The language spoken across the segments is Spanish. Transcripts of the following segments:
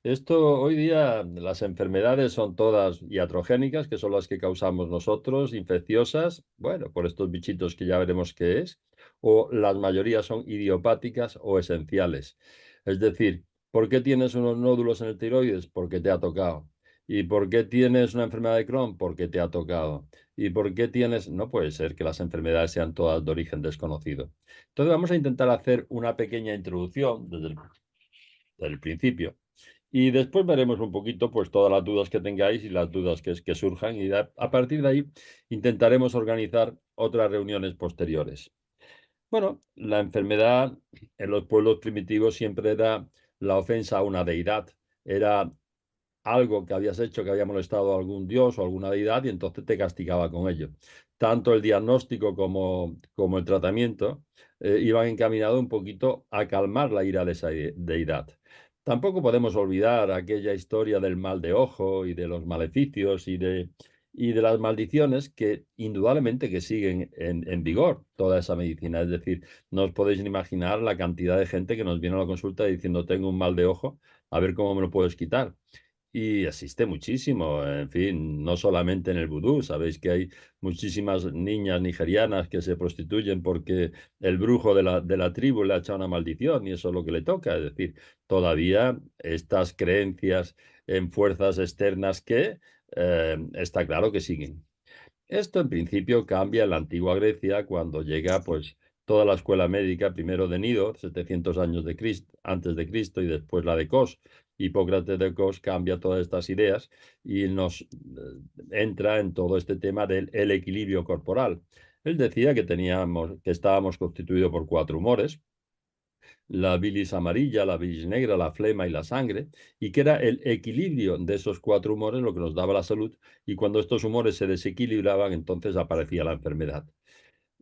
Esto hoy día las enfermedades son todas iatrogénicas, que son las que causamos nosotros, infecciosas, bueno, por estos bichitos que ya veremos qué es, o las mayorías son idiopáticas o esenciales. Es decir, ¿por qué tienes unos nódulos en el tiroides? Porque te ha tocado. ¿Y por qué tienes una enfermedad de Crohn? Porque te ha tocado. ¿Y por qué tienes? No puede ser que las enfermedades sean todas de origen desconocido. Entonces vamos a intentar hacer una pequeña introducción desde el principio. Y después veremos un poquito, pues, todas las dudas que tengáis y las dudas que surjan, y a partir de ahí intentaremos organizar otras reuniones posteriores. Bueno, la enfermedad en los pueblos primitivos siempre era la ofensa a una deidad. Era algo que habías hecho que había molestado a algún dios o alguna deidad y entonces te castigaba con ello. Tanto el diagnóstico como el tratamiento iban encaminados un poquito a calmar la ira de esa deidad. Tampoco podemos olvidar aquella historia del mal de ojo y de los maleficios y de las maldiciones que indudablemente que siguen en vigor toda esa medicina. Es decir, no os podéis ni imaginar la cantidad de gente que nos viene a la consulta diciendo tengo un mal de ojo, a ver cómo me lo puedes quitar. Y existe muchísimo, en fin, no solamente en el vudú, sabéis que hay muchísimas niñas nigerianas que se prostituyen porque el brujo de la tribu le ha echado una maldición y eso es lo que le toca. Es decir, todavía estas creencias en fuerzas externas que está claro que siguen. Esto en principio cambia en la antigua Grecia cuando llega pues toda la escuela médica, primero de Nido, 700 años antes de Cristo y después la de Cos. Hipócrates de Cos cambia todas estas ideas y nos entra en todo este tema del el equilibrio corporal. Él decía que estábamos constituidos por cuatro humores, la bilis amarilla, la bilis negra, la flema y la sangre, y que era el equilibrio de esos cuatro humores lo que nos daba la salud, y cuando estos humores se desequilibraban, entonces aparecía la enfermedad.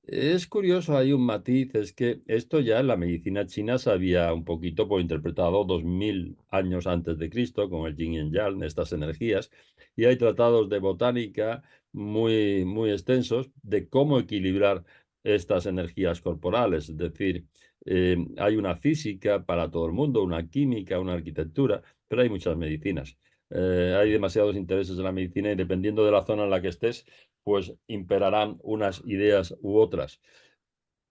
Es curioso, hay un matiz, es que esto ya en la medicina china se había un poquito por interpretado 2000 años antes de Cristo, con el yin y el yang, estas energías, y hay tratados de botánica muy, muy extensos de cómo equilibrar estas energías corporales. Es decir, hay una física para todo el mundo, una química, una arquitectura, pero hay muchas medicinas. Hay demasiados intereses en la medicina y dependiendo de la zona en la que estés, pues imperarán unas ideas u otras.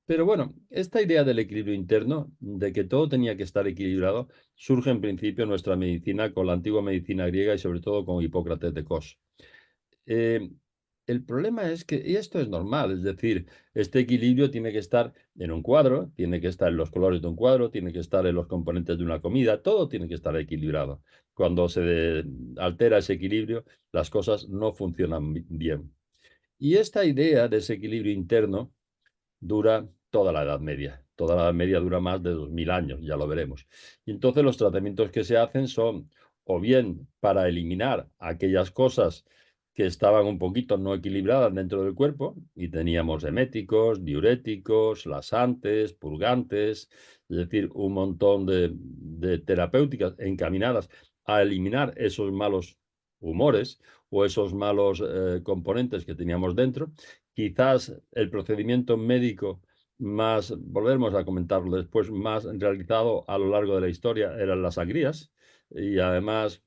Pero bueno, esta idea del equilibrio interno, de que todo tenía que estar equilibrado, surge en principio en nuestra medicina con la antigua medicina griega y sobre todo con Hipócrates de Cos. Eh, el problema es que, y esto es normal, es decir, este equilibrio tiene que estar en un cuadro, tiene que estar en los colores de un cuadro, tiene que estar en los componentes de una comida, todo tiene que estar equilibrado. Cuando altera ese equilibrio, las cosas no funcionan bien. Y esta idea de ese equilibrio interno dura toda la Edad Media. Toda la Edad Media dura más de 2000 años, ya lo veremos. Y entonces los tratamientos que se hacen son o bien para eliminar aquellas cosas que estaban un poquito no equilibradas dentro del cuerpo, y teníamos eméticos, diuréticos, laxantes, purgantes, es decir, un montón de terapéuticas encaminadas a eliminar esos malos humores o esos malos componentes que teníamos dentro. Quizás el procedimiento médico más, volveremos a comentarlo después, más realizado a lo largo de la historia eran las sangrías. Y además,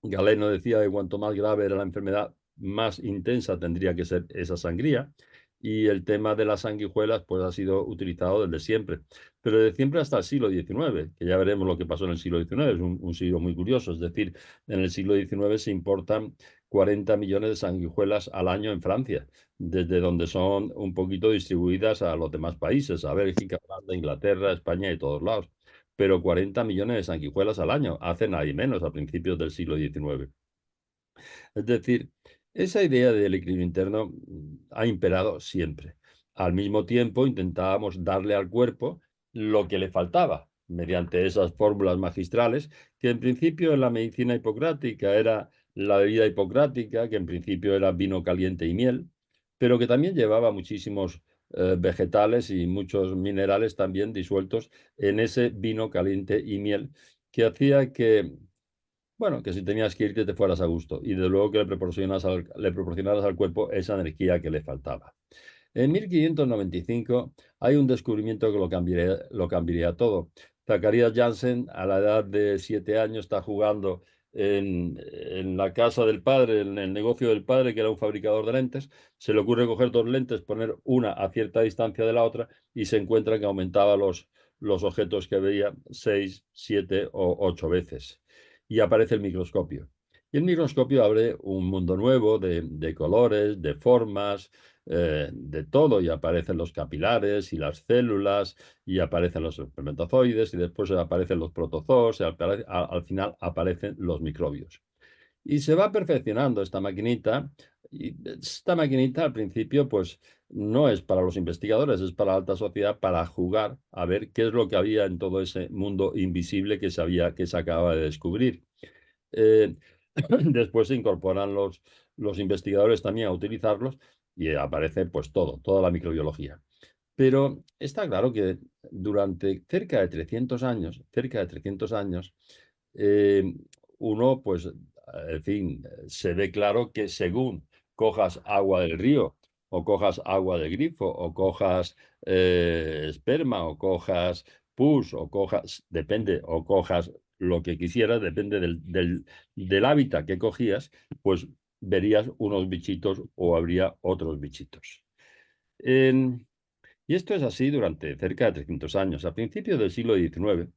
Galeno decía que cuanto más grave era la enfermedad, más intensa tendría que ser esa sangría. Y el tema de las sanguijuelas, pues ha sido utilizado desde siempre. Pero desde siempre hasta el siglo XIX, que ya veremos lo que pasó en el siglo XIX, es un siglo muy curioso. Es decir, en el siglo XIX se importan 40 millones de sanguijuelas al año en Francia, desde donde son un poquito distribuidas a los demás países, a Bélgica, Holanda, Inglaterra, España y todos lados. Pero 40 millones de sanguijuelas al año, hace nadie menos a principios del siglo XIX. Es decir, esa idea del equilibrio interno ha imperado siempre. Al mismo tiempo, intentábamos darle al cuerpo lo que le faltaba, mediante esas fórmulas magistrales, que en principio en la medicina hipocrática era la bebida hipocrática, que en principio era vino caliente y miel, pero que también llevaba muchísimos vegetales y muchos minerales también disueltos en ese vino caliente y miel, que hacía que, bueno, que si tenías que irte te fueras a gusto y de luego que le proporcionaras al cuerpo esa energía que le faltaba. En 1595 hay un descubrimiento que lo cambiaría todo. Zacarías Jansen, a la edad de 7 años, está jugando en la casa del padre, en el negocio del padre, que era un fabricador de lentes. Se le ocurre coger dos lentes, poner una a cierta distancia de la otra y se encuentra que aumentaba los objetos que veía 6, 7 o 8 veces. Y aparece el microscopio. Y el microscopio abre un mundo nuevo de colores, de formas, de todo, y aparecen los capilares y las células, y aparecen los espermatozoides, y después aparecen los protozoos, y al final aparecen los microbios. Y se va perfeccionando esta maquinita, y esta maquinita al principio pues no es para los investigadores, es para la alta sociedad, para jugar a ver qué es lo que había en todo ese mundo invisible que se acaba de descubrir. Eh, Después se incorporan los investigadores también a utilizarlos y aparece pues todo, toda la microbiología. Pero está claro que durante cerca de 300 años, eh, uno, pues, en fin, se ve claro que según cojas agua del río, o cojas agua del grifo, o cojas esperma, o cojas pus, o cojas, depende, o cojas lo que quisieras, depende del hábitat que cogías, pues verías unos bichitos o habría otros bichitos. En- y esto es así durante cerca de 300 años. A principios del siglo XIX,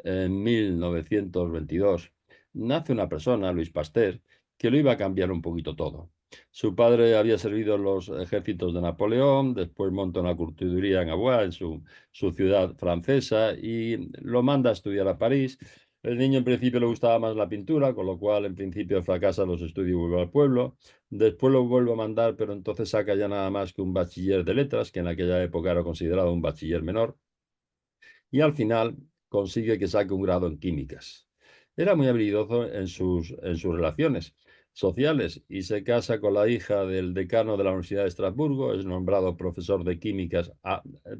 en 1922, nace una persona, Luis Pasteur, que lo iba a cambiar un poquito todo. Su padre había servido en los ejércitos de Napoleón, después monta una curtiduría en Abois, en su ciudad francesa, y lo manda a estudiar a París. El niño en principio le gustaba más la pintura, con lo cual en principio fracasa los estudios y vuelve al pueblo. Después lo vuelvo a mandar, pero entonces saca ya nada más que un bachiller de letras, que en aquella época era considerado un bachiller menor, y al final consigue que saque un grado en químicas. Era muy habilidoso en sus relaciones sociales y se casa con la hija del decano de la Universidad de Estrasburgo, es nombrado profesor de químicas,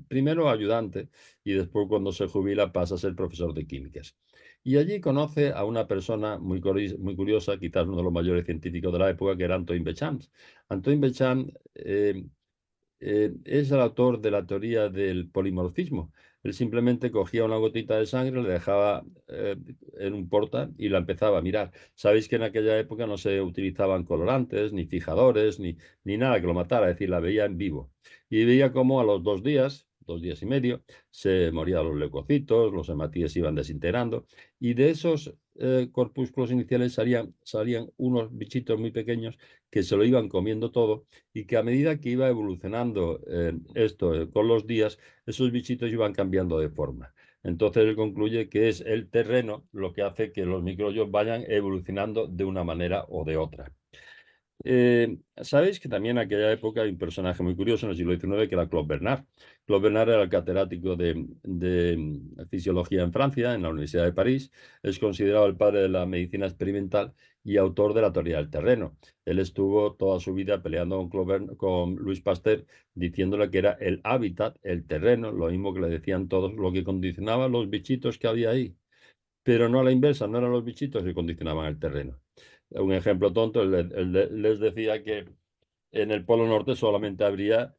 primero ayudante y después cuando se jubila pasa a ser profesor de químicas. Y allí conoce a una persona muy curiosa, quizás uno de los mayores científicos de la época, que era Antoine Béchamp. Antoine Béchamp es el autor de la teoría del polimorfismo. Él simplemente cogía una gotita de sangre, le dejaba en un porta y la empezaba a mirar. Sabéis que en aquella época no se utilizaban colorantes, ni fijadores, ni nada que lo matara, es decir, la veía en vivo. Y veía cómo a los 2 días y medio, se morían los leucocitos, los hematíes se iban desintegrando, y de esos corpúsculos iniciales salían unos bichitos muy pequeños que se lo iban comiendo todo y que a medida que iba evolucionando esto con los días, esos bichitos iban cambiando de forma. Entonces él concluye que es el terreno lo que hace que los microbios vayan evolucionando de una manera o de otra. Sabéis que también en aquella época hay un personaje muy curioso en el siglo XIX que era Claude Bernard. Claude Bernard era el catedrático de fisiología en Francia, en la Universidad de París. Es considerado el padre de la medicina experimental y autor de la teoría del terreno. Él estuvo toda su vida peleando con Louis Pasteur, diciéndole que era el hábitat, el terreno, lo mismo que le decían todos, lo que condicionaba los bichitos que había ahí. Pero no a la inversa, no eran los bichitos que condicionaban el terreno. Un ejemplo tonto, les decía que en el Polo Norte solamente habría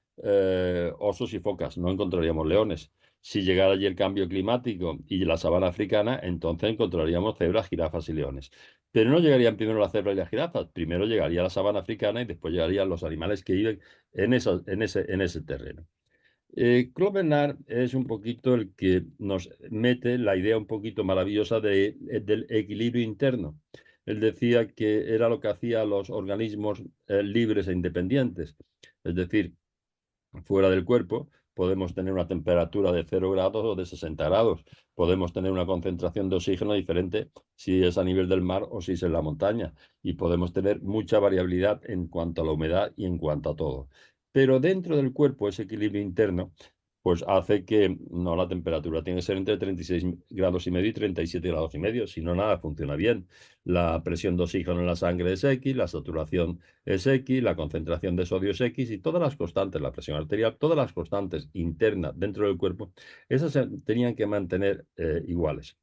osos y focas, no encontraríamos leones. Si llegara allí el cambio climático y la sabana africana, entonces encontraríamos cebras, jirafas y leones. Pero no llegarían primero las cebras y las jirafas, primero llegaría la sabana africana y después llegarían los animales que viven en ese terreno. Clovenard es un poquito el que nos mete la idea un poquito maravillosa del equilibrio interno. Él decía que era lo que hacía a los organismos libres e independientes. Es decir, fuera del cuerpo podemos tener una temperatura de 0 grados o de 60 grados. Podemos tener una concentración de oxígeno diferente si es a nivel del mar o si es en la montaña. Y podemos tener mucha variabilidad en cuanto a la humedad y en cuanto a todo. Pero dentro del cuerpo, ese equilibrio interno, pues hace que no, la temperatura tiene que ser entre 36 grados y medio y 37 grados y medio, si no, nada funciona bien. La presión de oxígeno en la sangre es X, la saturación es X, la concentración de sodio es X y todas las constantes, la presión arterial, todas las constantes internas dentro del cuerpo, esas se tenían que mantener iguales.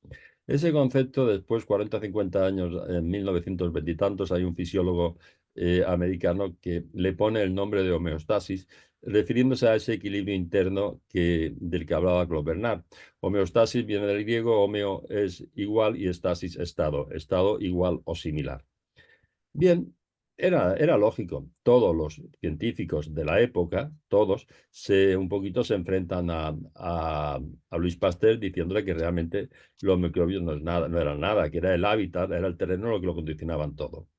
Ese concepto, después, 40 50 años, en 1920 y tantos, hay un fisiólogo americano que le pone el nombre de homeostasis refiriéndose a ese equilibrio interno del que hablaba Claude Bernard. Homeostasis viene del griego, homeo es igual y estasis estado, estado igual o similar. Bien, era lógico. Todos los científicos de la época, todos, un poquito se enfrentan a Louis Pasteur diciéndole que realmente los microbios no, no eran nada, que era el hábitat, era el terreno lo que lo condicionaban todo.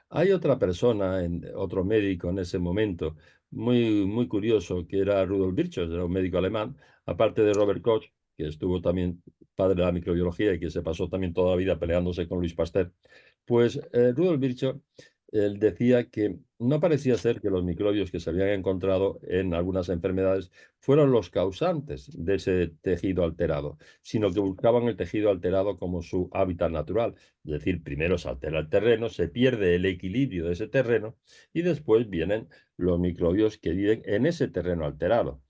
Hay otra persona, otro médico en ese momento, muy curioso, que era Rudolf Virchow, era un médico alemán, aparte de Robert Koch, que estuvo también padre de la microbiología y que se pasó también toda la vida peleándose con Louis Pasteur. Pues Rudolf Virchow él decía que no parecía ser que los microbios que se habían encontrado en algunas enfermedades fueron los causantes de ese tejido alterado, sino que buscaban el tejido alterado como su hábitat natural. Es decir, primero se altera el terreno, se pierde el equilibrio de ese terreno y después vienen los microbios que viven en ese terreno alterado.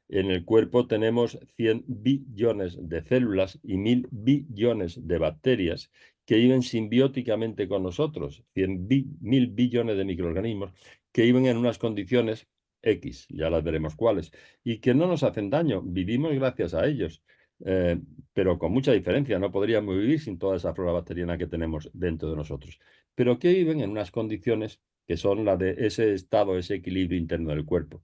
En el cuerpo tenemos 100 billones de células y 1000 billones de bacterias que viven simbióticamente con nosotros, 1000 billones de microorganismos que viven en unas condiciones X, ya las veremos cuáles, y que no nos hacen daño, vivimos gracias a ellos, eh, pero con mucha diferencia, no podríamos vivir sin toda esa flora bacteriana que tenemos dentro de nosotros, pero que viven en unas condiciones que son la de ese estado, ese equilibrio interno del cuerpo.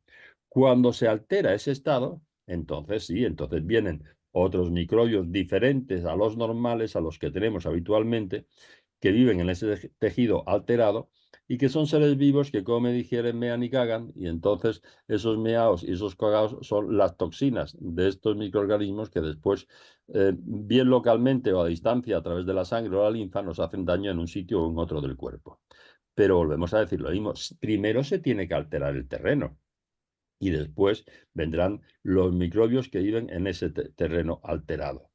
Cuando se altera ese estado, entonces sí, entonces vienen otros microbios diferentes a los normales, a los que tenemos habitualmente, que viven en ese tejido alterado y que son seres vivos que comen, digieren, mean y cagan, y entonces esos meados y esos cagados son las toxinas de estos microorganismos que después, bien localmente o a distancia, a través de la sangre o la linfa, nos hacen daño en un sitio o en otro del cuerpo. Pero volvemos a decir lo mismo, primero se tiene que alterar el terreno y después vendrán los microbios que viven en ese terreno alterado.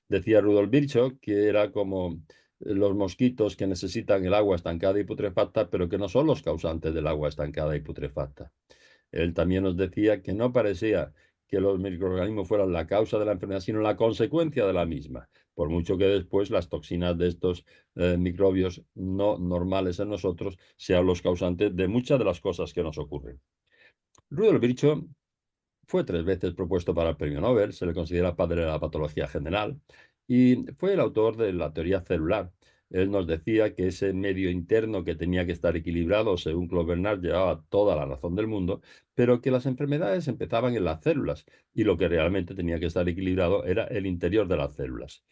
Decía Rudolf Virchow que era como los mosquitos que necesitan el agua estancada y putrefacta, pero que no son los causantes del agua estancada y putrefacta. Él también nos decía que no parecía que los microorganismos fueran la causa de la enfermedad, sino la consecuencia de la misma, por mucho que después las toxinas de estos microbios no normales en nosotros sean los causantes de muchas de las cosas que nos ocurren. Rudolf Virchow fue 3 veces propuesto para el premio Nobel, se le considera padre de la patología general y fue el autor de la teoría celular. Él nos decía que ese medio interno que tenía que estar equilibrado, según Claude Bernard, llevaba toda la razón del mundo, pero que las enfermedades empezaban en las células y lo que realmente tenía que estar equilibrado era el interior de las células.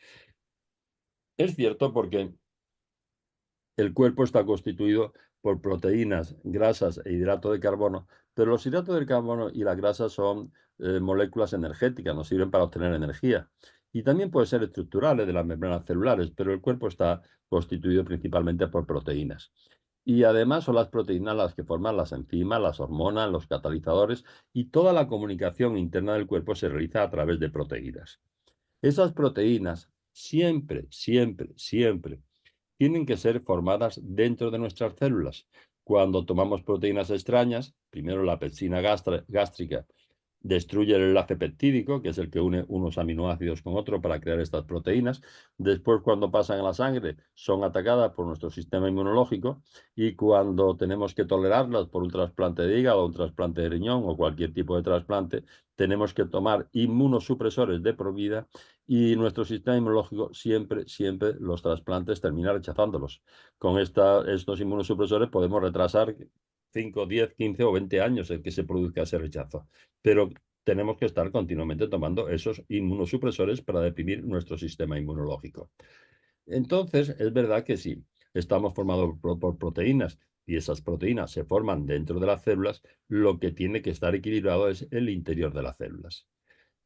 Es cierto porque el cuerpo está constituido por proteínas, grasas e hidrato de carbono, pero los hidratos de carbono y las grasas son moléculas energéticas, nos sirven para obtener energía. Y también pueden ser estructurales de las membranas celulares, pero el cuerpo está constituido principalmente por proteínas. Y además son las proteínas las que forman las enzimas, las hormonas, los catalizadores y toda la comunicación interna del cuerpo se realiza a través de proteínas. Esas proteínas siempre tienen que ser formadas dentro de nuestras células. Cuando tomamos proteínas extrañas, primero la pepsina gástrica destruye el enlace peptídico, que es el que une unos aminoácidos con otro para crear estas proteínas. Después, cuando pasan a la sangre, son atacadas por nuestro sistema inmunológico y cuando tenemos que tolerarlas por un trasplante de hígado, un trasplante de riñón o cualquier tipo de trasplante, tenemos que tomar inmunosupresores de por vida y nuestro sistema inmunológico siempre los trasplantes termina rechazándolos. Con estos inmunosupresores podemos retrasar 5, 10, 15 o 20 años el que se produzca ese rechazo. Pero tenemos que estar continuamente tomando esos inmunosupresores para deprimir nuestro sistema inmunológico. Entonces, es verdad que sí, estamos formados por proteínas y esas proteínas se forman dentro de las células, lo que tiene que estar equilibrado es el interior de las células.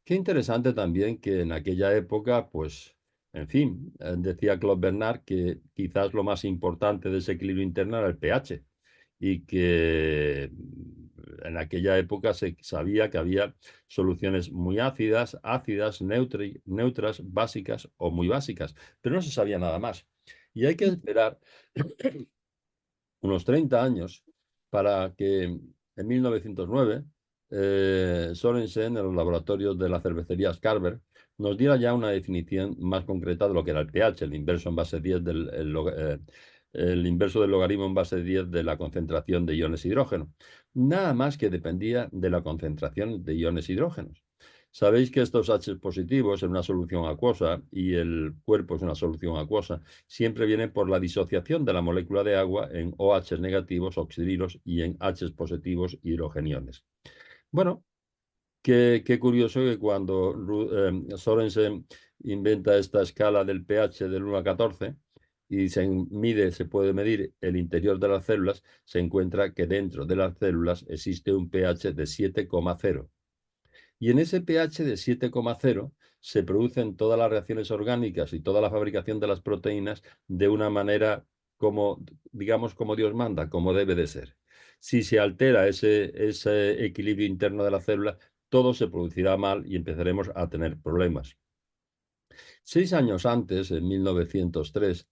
Qué interesante también que en aquella época, pues, en fin, decía Claude Bernard que quizás lo más importante de ese equilibrio interno era el pH y que en aquella época se sabía que había soluciones muy ácidas, neutras, básicas o muy básicas, pero no se sabía nada más. Y hay que esperar unos 30 años para que en 1909 Sorensen, en los laboratorios de la cervecería Scarver, nos diera ya una definición más concreta de lo que era el pH, el inverso en base 10 el inverso del logaritmo en base de 10 de la concentración de iones hidrógeno. Nada más que dependía de la concentración de iones hidrógenos. Sabéis que estos H positivos en una solución acuosa y el cuerpo es una solución acuosa, siempre vienen por la disociación de la molécula de agua en OH negativos, oxidrilos, y en H positivos, hidrogeniones. Bueno, qué curioso que cuando Sorensen inventa esta escala del pH del 1 a 14 y se puede medir el interior de las células, se encuentra que dentro de las células existe un pH de 7,0. Y en ese pH de 7,0 se producen todas las reacciones orgánicas y toda la fabricación de las proteínas de una manera como, digamos, como Dios manda, como debe de ser. Si se altera ese equilibrio interno de la célula, todo se producirá mal y empezaremos a tener problemas. 6 años antes, en 1903,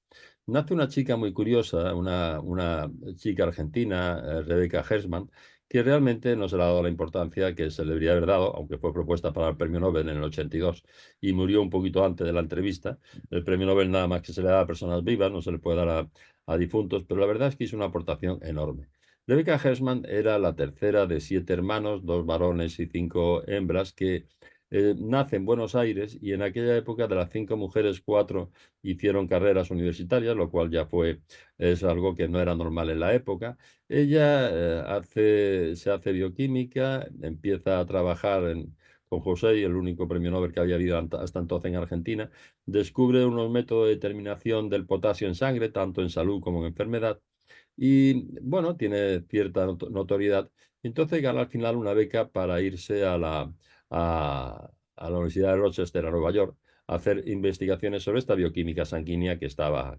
nace una chica muy curiosa, una chica argentina, Rebecca Hersman, que realmente no se le ha dado la importancia que se le debería haber dado, aunque fue propuesta para el premio Nobel en el 82 y murió un poquito antes de la entrevista. El premio Nobel nada más que se le da a personas vivas, no se le puede dar a difuntos, pero la verdad es que hizo una aportación enorme. Rebecca Hersman era la tercera de 7 hermanos, 2 varones y 5 hembras, que nace en Buenos Aires, y en aquella época de las 5 mujeres, 4 hicieron carreras universitarias, lo cual es algo que no era normal en la época. Ella se hace bioquímica, empieza a trabajar con José, el único premio Nobel que había habido hasta entonces en Argentina, descubre unos métodos de determinación del potasio en sangre, tanto en salud como en enfermedad, y bueno, tiene cierta notoriedad. Entonces gana al final una beca para irse a la Universidad de Rochester, a Nueva York, a hacer investigaciones sobre esta bioquímica sanguínea que estaba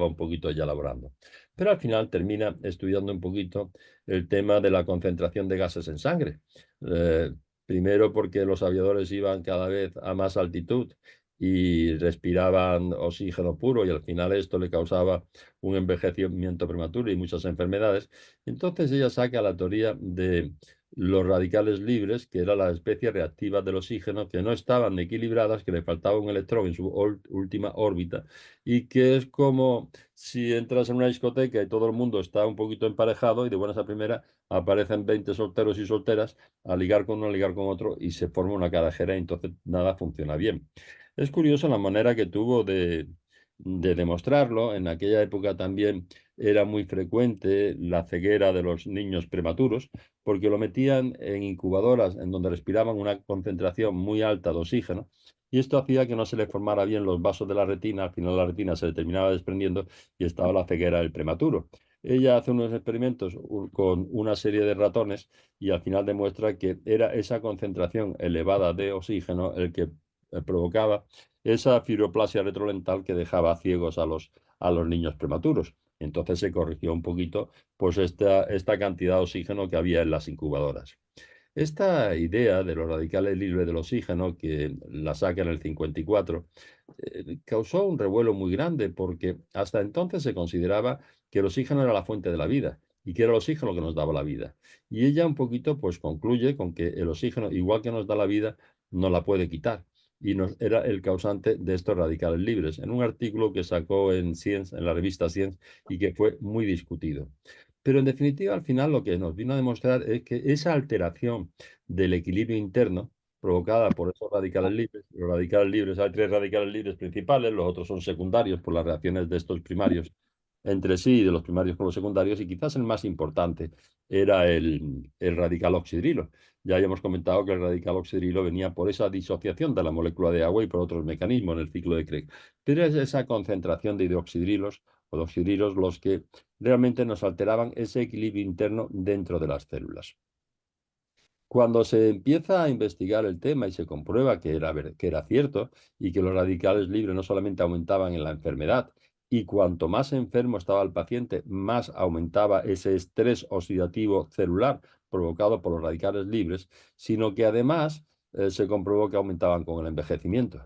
un poquito ya elaborando. Pero al final termina estudiando un poquito el tema de la concentración de gases en sangre. Eh, Primero porque los aviadores iban cada vez a más altitud y respiraban oxígeno puro, y al final esto le causaba un envejecimiento prematuro y muchas enfermedades. Entonces ella saca la teoría de los radicales libres, que era la especie reactiva del oxígeno, que no estaban equilibradas, que le faltaba un electrón en su última órbita, y que es como si entras en una discoteca y todo el mundo está un poquito emparejado y de buenas a primera aparecen 20 solteros y solteras a ligar con uno, a ligar con otro, y se forma una carajera y entonces nada funciona bien. Es curioso la manera que tuvo de demostrarlo. En aquella época también era muy frecuente la ceguera de los niños prematuros, porque lo metían en incubadoras en donde respiraban una concentración muy alta de oxígeno, y esto hacía que no se le formara bien los vasos de la retina. Al final la retina se le terminaba desprendiendo y estaba la ceguera del prematuro. Ella hace unos experimentos con una serie de ratones y al final demuestra que era esa concentración elevada de oxígeno el que provocaba esa fibroplasia retrolental que dejaba ciegos a los niños prematuros. Entonces se corrigió un poquito pues esta cantidad de oxígeno que había en las incubadoras. Esta idea de los radicales libres del oxígeno, que la saca en el 54, causó un revuelo muy grande, porque hasta entonces se consideraba que el oxígeno era la fuente de la vida y que era el oxígeno que nos daba la vida. Y ella un poquito pues concluye con que el oxígeno, igual que nos da la vida, no la puede quitar. Y era el causante de estos radicales libres, en un artículo que sacó en Science, en la revista Science, y que fue muy discutido. Pero en definitiva, al final lo que nos vino a demostrar es que esa alteración del equilibrio interno provocada por esos radicales libres, los radicales libres, hay 3 radicales libres principales, los otros son secundarios por las reacciones de estos primarios entre sí, de los primarios con los secundarios, y quizás el más importante era el radical oxidrilo. Ya habíamos comentado que el radical oxidrilo venía por esa disociación de la molécula de agua y por otros mecanismos en el ciclo de Craig. Pero es esa concentración de hidroxidrilos o de oxidrilos los que realmente nos alteraban ese equilibrio interno dentro de las células. Cuando se empieza a investigar el tema y se comprueba que era cierto, y que los radicales libres no solamente aumentaban en la enfermedad, y cuanto más enfermo estaba el paciente, más aumentaba ese estrés oxidativo celular provocado por los radicales libres, sino que además se comprobó que aumentaban con el envejecimiento,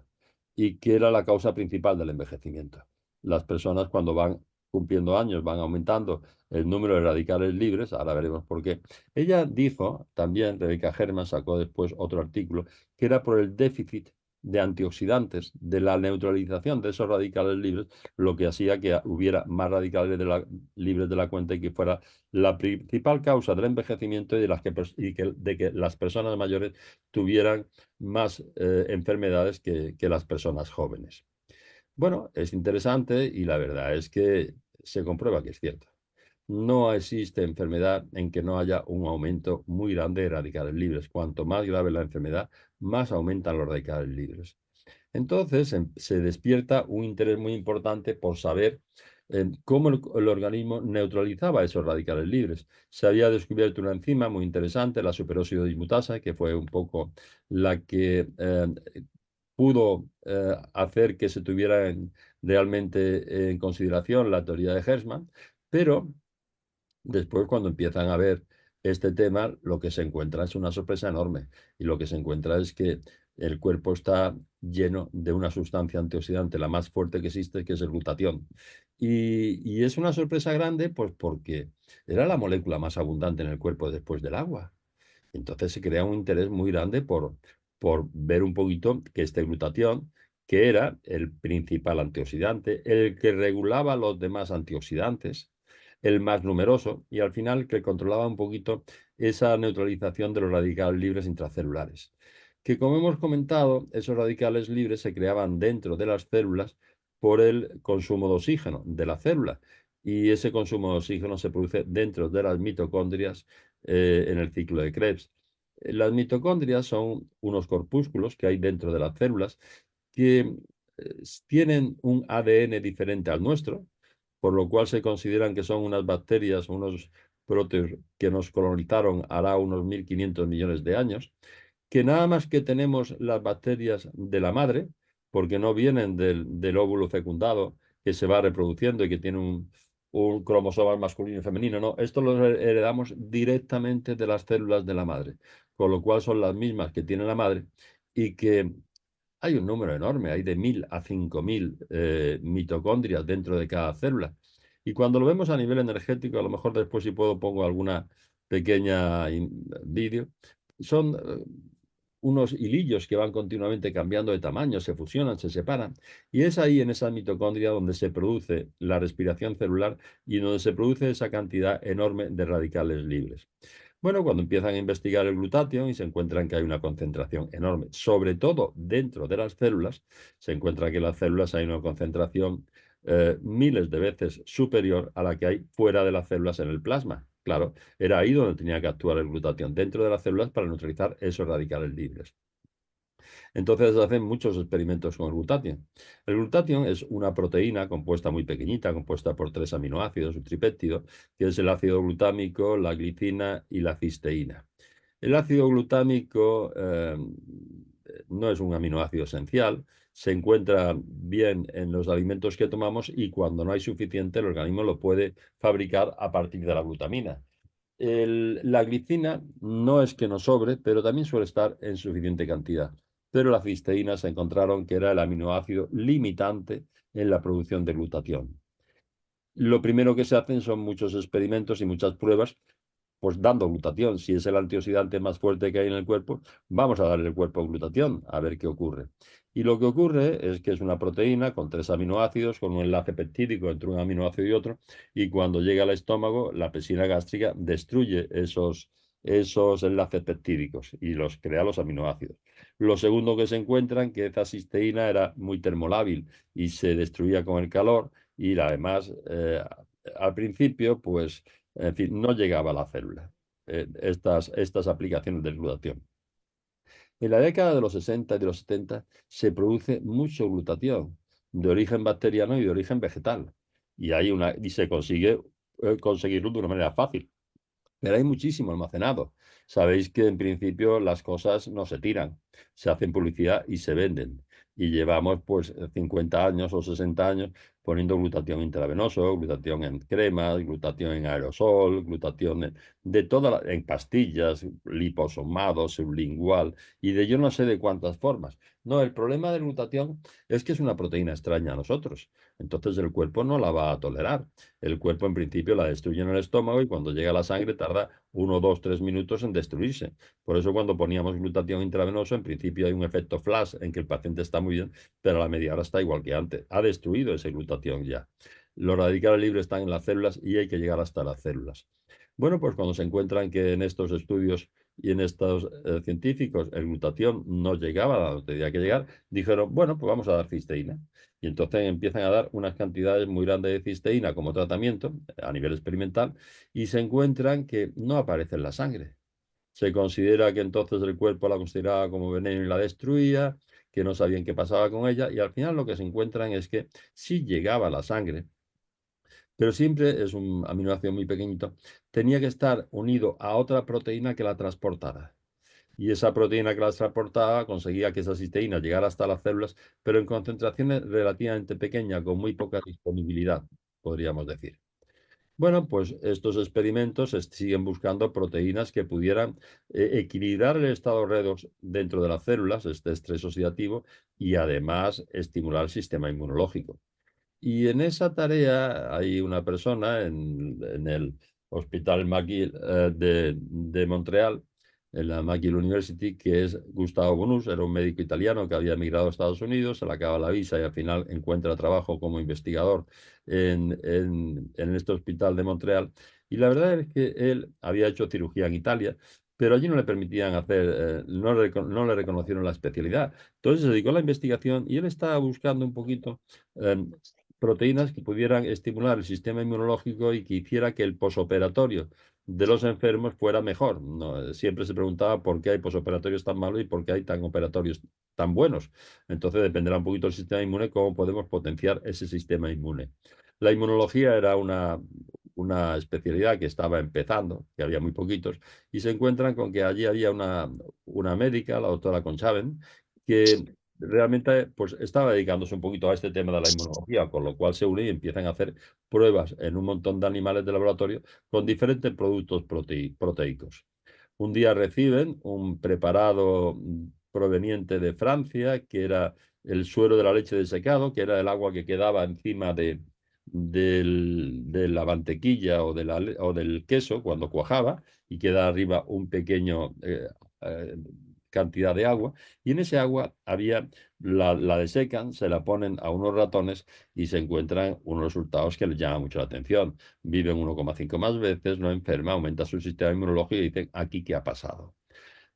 y que era la causa principal del envejecimiento. Las personas, cuando van cumpliendo años, van aumentando el número de radicales libres. Ahora veremos por qué. Ella dijo también, Rebecca Herman sacó después otro artículo, que era por el déficit de antioxidantes, de la neutralización de esos radicales libres, lo que hacía que hubiera más radicales libres de la cuenta y que fuera la principal causa del envejecimiento y de que las personas mayores tuvieran más enfermedades que las personas jóvenes. Bueno, es interesante y la verdad es que se comprueba que es cierto. No existe enfermedad en que no haya un aumento muy grande de radicales libres. Cuanto más grave la enfermedad, más aumentan los radicales libres. Entonces se despierta un interés muy importante por saber cómo el organismo neutralizaba esos radicales libres. Se había descubierto una enzima muy interesante, la superóxido dismutasa, que fue un poco la que pudo hacer que se tuviera realmente en consideración la teoría de Hertzmann, pero después, cuando empiezan a ver este tema, lo que se encuentra es una sorpresa enorme. Y lo que se encuentra es que el cuerpo está lleno de una sustancia antioxidante, la más fuerte que existe, que es el glutatión. Y es una sorpresa grande, pues porque era la molécula más abundante en el cuerpo después del agua. Entonces se crea un interés muy grande por ver un poquito que este glutatión, que era el principal antioxidante, el que regulaba los demás antioxidantes, el más numeroso y al final que controlaba un poquito esa neutralización de los radicales libres intracelulares. Que como hemos comentado, esos radicales libres se creaban dentro de las células por el consumo de oxígeno de la célula y ese consumo de oxígeno se produce dentro de las mitocondrias en el ciclo de Krebs. Las mitocondrias son unos corpúsculos que hay dentro de las células que tienen un ADN diferente al nuestro, por lo cual se consideran que son unas bacterias, unos proteos que nos colonizaron hará unos 1.500 millones de años, que nada más que tenemos las bacterias de la madre, porque no vienen del óvulo fecundado que se va reproduciendo y que tiene un cromosoma masculino y femenino, no, esto lo heredamos directamente de las células de la madre, con lo cual son las mismas que tiene la madre y que hay un número enorme, hay de 1.000 a 5.000 mitocondrias dentro de cada célula. Y cuando lo vemos a nivel energético, a lo mejor después si puedo pongo alguna pequeña vídeo, son unos hilillos que van continuamente cambiando de tamaño, se fusionan, se separan. Y es ahí en esa mitocondria donde se produce la respiración celular y donde se produce esa cantidad enorme de radicales libres. Bueno, cuando empiezan a investigar el glutatión y se encuentran que hay una concentración enorme, sobre todo dentro de las células, se encuentra que en las células hay una concentración miles de veces superior a la que hay fuera de las células en el plasma. Claro, era ahí donde tenía que actuar el glutatión, dentro de las células para neutralizar esos radicales libres. Entonces hacen muchos experimentos con el glutatión. El glutatión es una proteína compuesta muy pequeñita, compuesta por 3 aminoácidos, un tripéptido, que es el ácido glutámico, la glicina y la cisteína. El ácido glutámico no es un aminoácido esencial, se encuentra bien en los alimentos que tomamos y cuando no hay suficiente el organismo lo puede fabricar a partir de la glutamina. La glicina no es que nos sobre, pero también suele estar en suficiente cantidad. Pero la cisteína se encontraron que era el aminoácido limitante en la producción de glutatión. Lo primero que se hacen son muchos experimentos y muchas pruebas pues dando glutatión. Si es el antioxidante más fuerte que hay en el cuerpo, vamos a darle al cuerpo glutatión, a ver qué ocurre. Y lo que ocurre es que es una proteína con 3 aminoácidos, con un enlace peptídico entre un aminoácido y otro, y cuando llega al estómago, la pepsina gástrica destruye esos enlaces peptídicos y los crea los aminoácidos. Lo segundo que se encuentran, que esa cisteína era muy termolábil y se destruía con el calor, y además, al principio, pues en fin, no llegaba a la célula estas aplicaciones del glutatión. En la década de los 60 y de los 70 se produce mucho glutatión de origen bacteriano y de origen vegetal. Y se consigue conseguirlo de una manera fácil. Pero hay muchísimo almacenado. Sabéis que en principio las cosas no se tiran, se hacen publicidad y se venden. Y llevamos pues 50 años o 60 años poniendo glutatión intravenoso, glutatión en cremas, glutatión en aerosol, glutatión de en pastillas, liposomado, sublingual y de yo no sé de cuántas formas. No, el problema del glutatión es que es una proteína extraña a nosotros. Entonces el cuerpo no la va a tolerar. El cuerpo en principio la destruye en el estómago y cuando llega a la sangre tarda 1, 2, 3 minutos en destruirse. Por eso cuando poníamos glutatión intravenoso, en principio hay un efecto flash en que el paciente está muy bien, pero a la media hora está igual que antes. Ha destruido ese glutatión ya. Los radicales libres están en las células y hay que llegar hasta las células. Bueno, pues cuando se encuentran que en estos estudios y en estos científicos el glutatión no llegaba a donde tenía que llegar, dijeron, bueno, pues vamos a dar cisteína. Y entonces empiezan a dar unas cantidades muy grandes de cisteína como tratamiento a nivel experimental y se encuentran que no aparece en la sangre. Se considera que entonces el cuerpo la consideraba como veneno y la destruía, que no sabían qué pasaba con ella y al final lo que se encuentran es que sí llegaba a la sangre, pero siempre es un aminoácido muy pequeñito, tenía que estar unido a otra proteína que la transportara. Y esa proteína que la transportaba conseguía que esa cisteína llegara hasta las células, pero en concentraciones relativamente pequeñas, con muy poca disponibilidad, podríamos decir. Bueno, pues estos experimentos siguen buscando proteínas que pudieran equilibrar el estado redox dentro de las células, este estrés oxidativo, y además estimular el sistema inmunológico. Y en esa tarea hay una persona en el Hospital McGill de Montreal, en la McGill University, que es Gustavo Bonus, era un médico italiano que había emigrado a Estados Unidos, se le acaba la visa y al final encuentra trabajo como investigador en este hospital de Montreal. Y la verdad es que él había hecho cirugía en Italia, pero allí no le permitían hacer, no le reconocieron la especialidad. Entonces se dedicó a la investigación y él estaba buscando un poquito em, proteínas que pudieran estimular el sistema inmunológico y que hiciera que el posoperatorio de los enfermos fuera mejor. No, siempre se preguntaba por qué hay posoperatorios tan malos y por qué hay tan operatorios tan buenos. Entonces dependerá un poquito del sistema inmune cómo podemos potenciar ese sistema inmune. La inmunología era una especialidad que estaba empezando, que había muy poquitos, y se encuentran con que allí había una médica, la doctora Conchaven, que realmente pues estaba dedicándose un poquito a este tema de la inmunología, con lo cual se une y empiezan a hacer pruebas en un montón de animales de laboratorio con diferentes productos proteicos. Un día reciben un preparado proveniente de Francia, que era el suero de la leche de secado, que era el agua que quedaba encima de la mantequilla o del queso cuando cuajaba y queda arriba un pequeño eh, cantidad de agua. Y en ese agua la desecan, se la ponen a unos ratones y se encuentran unos resultados que les llaman mucho la atención. Viven 1,5 más veces, no enferma, aumenta su sistema inmunológico y dicen, ¿aquí qué ha pasado?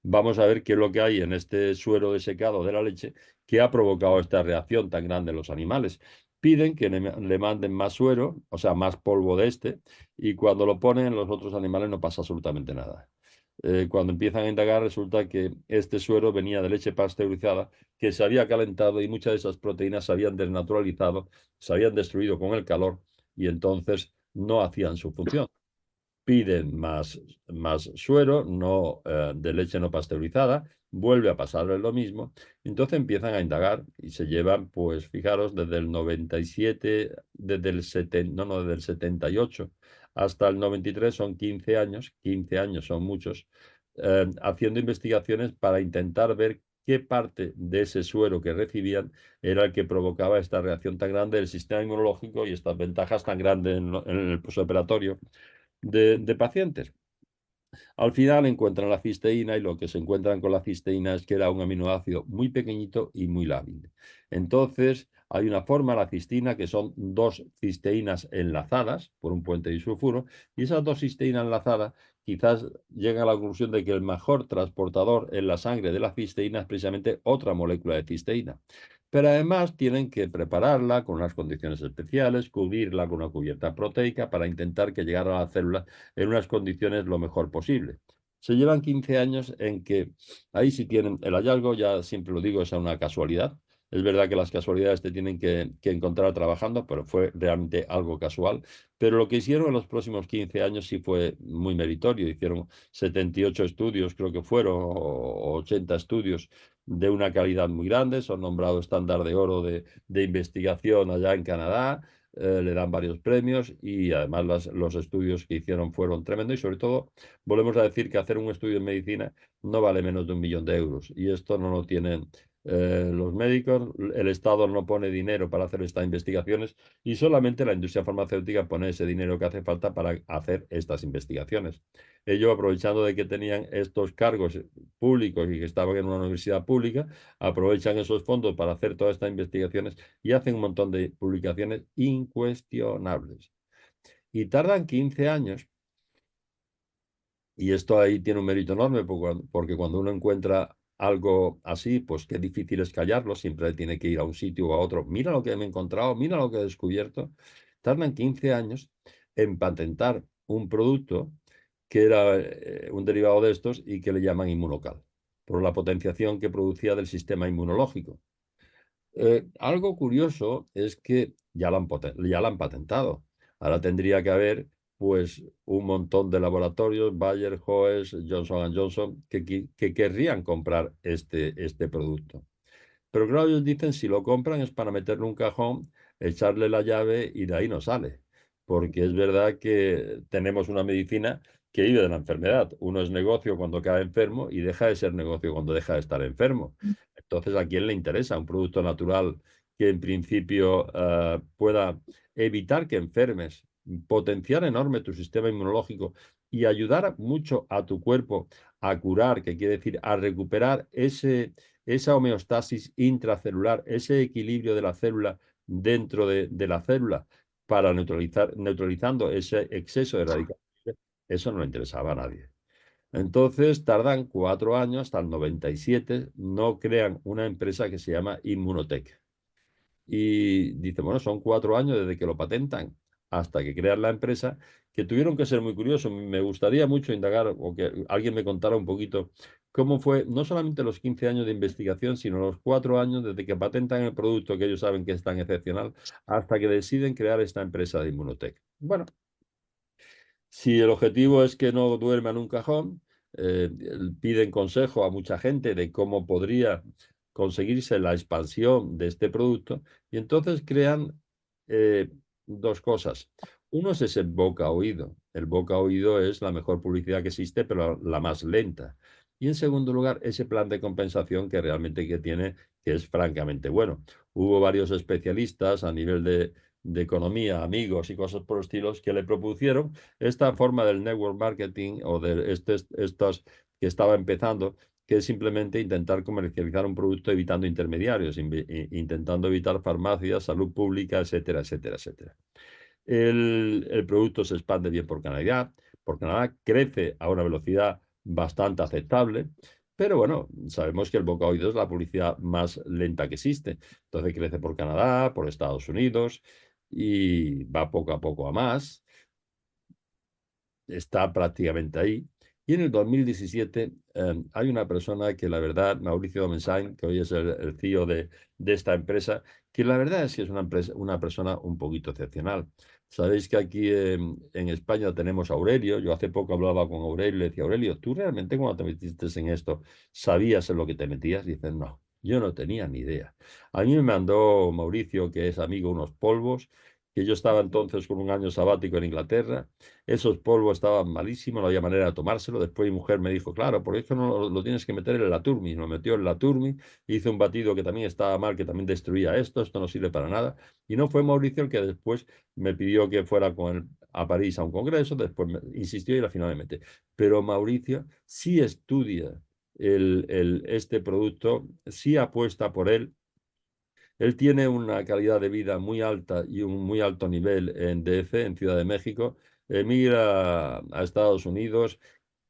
Vamos a ver qué es lo que hay en este suero desecado de la leche que ha provocado esta reacción tan grande en los animales. Piden que le manden más suero, o sea, más polvo de este, y cuando lo ponen en los otros animales no pasa absolutamente nada. Cuando empiezan a indagar resulta que este suero venía de leche pasteurizada que se había calentado y muchas de esas proteínas se habían desnaturalizado, se habían destruido con el calor y entonces no hacían su función. Piden más suero, no, de leche no pasteurizada, vuelve a pasarles lo mismo, entonces empiezan a indagar y se llevan, pues fijaros, desde el 97, desde el 78 hasta el 93 son 15 años, 15 años son muchos, haciendo investigaciones para intentar ver qué parte de ese suero que recibían era el que provocaba esta reacción tan grande del sistema inmunológico y estas ventajas tan grandes en el posoperatorio de pacientes. Al final encuentran la cisteína y lo que se encuentran con la cisteína es que era un aminoácido muy pequeñito y muy lábil. Entonces, hay una forma, la cisteína, que son dos cisteínas enlazadas por un puente disulfuro, y esas dos cisteínas enlazadas quizás llegan a la conclusión de que el mejor transportador en la sangre de la cisteína es precisamente otra molécula de cisteína. Pero además tienen que prepararla con unas condiciones especiales, cubrirla con una cubierta proteica para intentar que llegara a la célula en unas condiciones lo mejor posible. Se llevan 15 años en que ahí sí tienen el hallazgo, ya siempre lo digo, es una casualidad. Es verdad que las casualidades te tienen que encontrar trabajando, pero fue realmente algo casual. Pero lo que hicieron en los próximos 15 años sí fue muy meritorio. Hicieron 78 estudios, creo que fueron, o 80 estudios de una calidad muy grande. Son nombrados estándar de oro de investigación allá en Canadá. le dan varios premios y además los estudios que hicieron fueron tremendos y sobre todo volvemos a decir que hacer un estudio en medicina no vale menos de 1 millón de euros y esto no lo tienen los médicos, el Estado no pone dinero para hacer estas investigaciones y solamente la industria farmacéutica pone ese dinero que hace falta para hacer estas investigaciones. Ellos, aprovechando de que tenían estos cargos públicos y que estaban en una universidad pública, aprovechan esos fondos para hacer todas estas investigaciones y hacen un montón de publicaciones incuestionables. Y tardan 15 años, y esto ahí tiene un mérito enorme, porque cuando uno encuentra algo así, pues qué difícil es callarlo, siempre tiene que ir a un sitio o a otro. Mira lo que me he encontrado, mira lo que he descubierto. Tardan 15 años en patentar un producto que era un derivado de estos y que le llaman inmunocal, por la potenciación que producía del sistema inmunológico. Algo curioso es que ya la han patentado. Ahora tendría que haber pues un montón de laboratorios, Bayer, Joes, Johnson Johnson, que querrían comprar este producto. Pero claro, ellos dicen si lo compran es para meterle un cajón, echarle la llave y de ahí no sale. Porque es verdad que tenemos una medicina que vive de la enfermedad. Uno es negocio cuando cae enfermo y deja de ser negocio cuando deja de estar enfermo. Entonces, ¿a quién le interesa un producto natural que en principio pueda evitar que enfermes, potenciar enorme tu sistema inmunológico y ayudar mucho a tu cuerpo a curar, que quiere decir a recuperar esa homeostasis intracelular, ese equilibrio de la célula dentro de la célula para neutralizando ese exceso de radicales, eso no le interesaba a nadie. Entonces tardan 4 años, hasta el 97, no crean una empresa que se llama Immunotech. Y dice, bueno, son 4 años desde que lo patentan hasta que crean la empresa, que tuvieron que ser muy curiosos. Me gustaría mucho indagar o que alguien me contara un poquito cómo fue no solamente los 15 años de investigación, sino los 4 años desde que patentan el producto que ellos saben que es tan excepcional, hasta que deciden crear esta empresa de Immunotech. Bueno, si el objetivo es que no duerma en un cajón, piden consejo a mucha gente de cómo podría conseguirse la expansión de este producto y entonces crean eh, dos cosas. Uno es ese boca a oído. El boca a oído es la mejor publicidad que existe, pero la más lenta. Y en segundo lugar, ese plan de compensación que realmente que tiene, que es francamente bueno. Hubo varios especialistas a nivel de economía, amigos y cosas por el estilo, que le propusieron esta forma del network marketing o de estos que estaba empezando, que es simplemente intentar comercializar un producto evitando intermediarios, intentando evitar farmacias, salud pública, etcétera, etcétera, etcétera. El producto se expande bien por Canadá crece a una velocidad bastante aceptable, pero bueno, sabemos que el boca a oído es la publicidad más lenta que existe. Entonces crece por Canadá, por Estados Unidos y va poco a poco a más, está prácticamente ahí. Y en el 2017 hay una persona que la verdad, Mauricio Domensain, que hoy es el CEO de esta empresa, que la verdad es que es una persona un poquito excepcional. Sabéis que aquí en España tenemos a Aurelio. Yo hace poco hablaba con Aurelio y le decía, Aurelio, ¿tú realmente cuando te metiste en esto sabías en lo que te metías? Y dices, no, yo no tenía ni idea. A mí me mandó Mauricio, que es amigo, unos polvos, que yo estaba entonces con un año sabático en Inglaterra. Esos polvos estaban malísimos, no había manera de tomárselo. Después mi mujer me dijo, claro, por eso no lo tienes que meter en la Turmi. Lo metió en la Turmi, hizo un batido que también estaba mal, que también destruía esto no sirve para nada. Y no fue Mauricio el que después me pidió que fuera con él a París a un congreso, después me insistió y la finalmente. Pero Mauricio sí estudia este producto, sí apuesta por él. Él tiene una calidad de vida muy alta y un muy alto nivel en DF, en Ciudad de México. Emigra a Estados Unidos,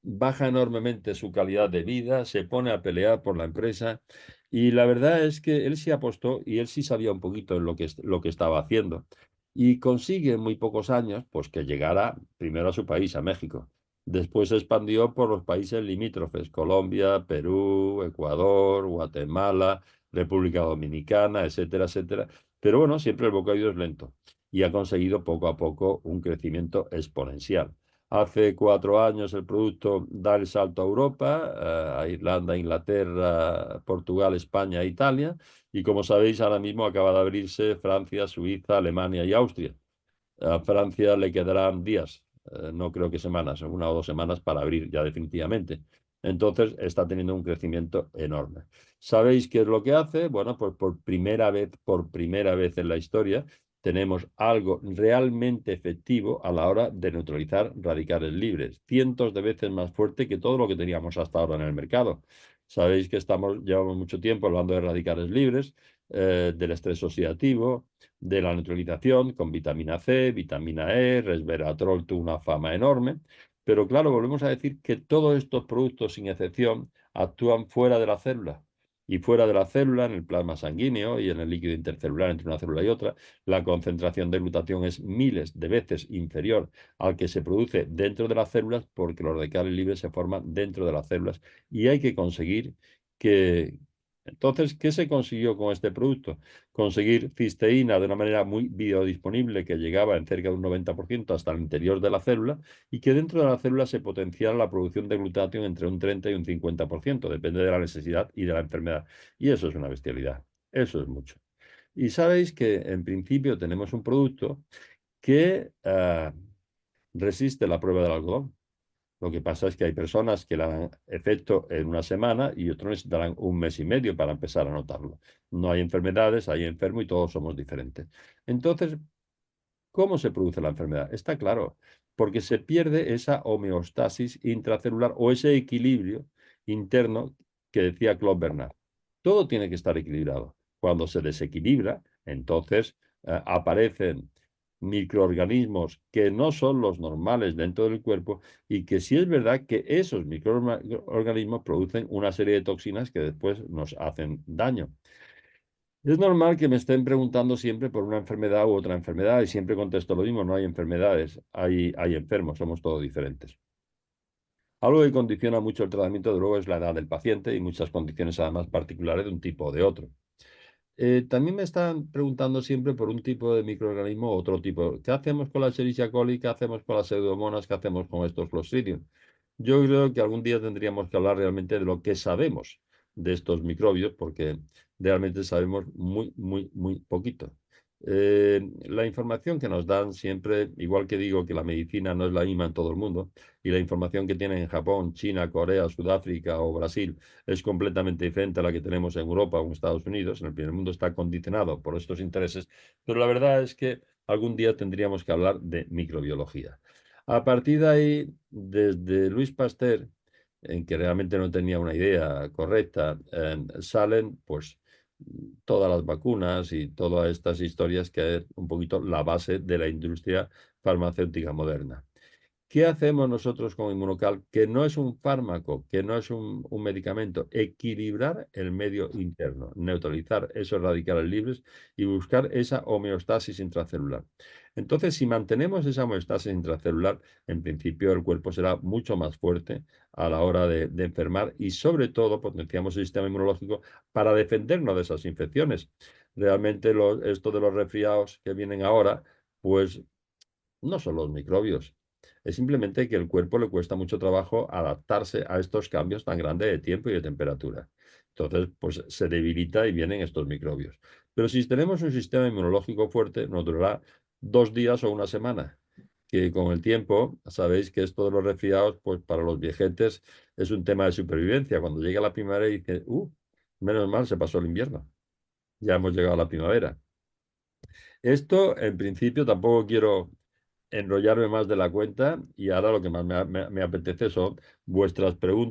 baja enormemente su calidad de vida, se pone a pelear por la empresa y la verdad es que él sí apostó y él sí sabía un poquito en lo que estaba haciendo y consigue en muy pocos años pues que llegara primero a su país, a México. Después se expandió por los países limítrofes, Colombia, Perú, Ecuador, Guatemala, República Dominicana, etcétera, etcétera. Pero bueno, siempre el bocadillo es lento y ha conseguido poco a poco un crecimiento exponencial. Hace 4 años el producto da el salto a Europa, a Irlanda, Inglaterra, Portugal, España e Italia. Y como sabéis, ahora mismo acaba de abrirse Francia, Suiza, Alemania y Austria. A Francia le quedarán días, no creo que semanas, 1 o 2 semanas para abrir ya definitivamente. Entonces está teniendo un crecimiento enorme. ¿Sabéis qué es lo que hace? Bueno, pues por primera vez en la historia, tenemos algo realmente efectivo a la hora de neutralizar radicales libres, cientos de veces más fuerte que todo lo que teníamos hasta ahora en el mercado. Sabéis que llevamos mucho tiempo hablando de radicales libres, del estrés oxidativo, de la neutralización con vitamina C, vitamina E, resveratrol tuvo una fama enorme, pero claro, volvemos a decir que todos estos productos, sin excepción, actúan fuera de la célula. Y fuera de la célula, en el plasma sanguíneo y en el líquido intercelular entre una célula y otra, la concentración de glutatión es miles de veces inferior al que se produce dentro de las células, porque los radicales libres se forman dentro de las células y hay que conseguir que... Entonces, ¿qué se consiguió con este producto? Conseguir cisteína de una manera muy biodisponible que llegaba en cerca de un 90% hasta el interior de la célula y que dentro de la célula se potenciara la producción de glutatión entre un 30 y un 50%, depende de la necesidad y de la enfermedad. Y eso es una bestialidad, eso es mucho. Y sabéis que en principio tenemos un producto que resiste la prueba del algodón. Lo que pasa es que hay personas que le dan efecto en una semana y otros necesitarán un mes y medio para empezar a notarlo. No hay enfermedades, hay enfermos y todos somos diferentes. Entonces, ¿cómo se produce la enfermedad? Está claro, porque se pierde esa homeostasis intracelular o ese equilibrio interno que decía Claude Bernard. Todo tiene que estar equilibrado. Cuando se desequilibra, entonces aparecen microorganismos que no son los normales dentro del cuerpo y que sí es verdad que esos microorganismos producen una serie de toxinas que después nos hacen daño. Es normal que me estén preguntando siempre por una enfermedad u otra enfermedad y siempre contesto lo mismo, no hay enfermedades, hay enfermos, somos todos diferentes. Algo que condiciona mucho el tratamiento, de luego, es la edad del paciente y muchas condiciones además particulares de un tipo o de otro. También me están preguntando siempre por un tipo de microorganismo o otro tipo. ¿Qué hacemos con la Escherichia coli? ¿Qué hacemos con las pseudomonas? ¿Qué hacemos con estos Clostridium? Yo creo que algún día tendríamos que hablar realmente de lo que sabemos de estos microbios, porque realmente sabemos muy, muy, muy poquito. La información que nos dan siempre, igual que digo que la medicina no es la misma en todo el mundo, y la información que tienen en Japón, China, Corea, Sudáfrica o Brasil es completamente diferente a la que tenemos en Europa o en Estados Unidos. En el primer mundo está condicionado por estos intereses, pero la verdad es que algún día tendríamos que hablar de microbiología. A partir de ahí, desde Luis Pasteur, en que realmente no tenía una idea correcta, salen pues todas las vacunas y todas estas historias que es un poquito la base de la industria farmacéutica moderna. ¿Qué hacemos nosotros con Inmunocal? Que no es un fármaco, que no es un medicamento. Equilibrar el medio interno, neutralizar esos radicales libres y buscar esa homeostasis intracelular. Entonces, si mantenemos esa homeostasis intracelular, en principio el cuerpo será mucho más fuerte a la hora de enfermar y sobre todo potenciamos el sistema inmunológico para defendernos de esas infecciones. Realmente esto de los resfriados que vienen ahora, pues no son los microbios. Es simplemente que el cuerpo le cuesta mucho trabajo adaptarse a estos cambios tan grandes de tiempo y de temperatura. Entonces, pues se debilita y vienen estos microbios. Pero si tenemos un sistema inmunológico fuerte, nos durará 2 días o una semana. Que con el tiempo, sabéis que esto de los resfriados, pues para los viejetes es un tema de supervivencia. Cuando llega la primavera y dice, menos mal, se pasó el invierno. Ya hemos llegado a la primavera. Esto, en principio, tampoco quiero enrollarme más de la cuenta y ahora lo que más me apetece son vuestras preguntas.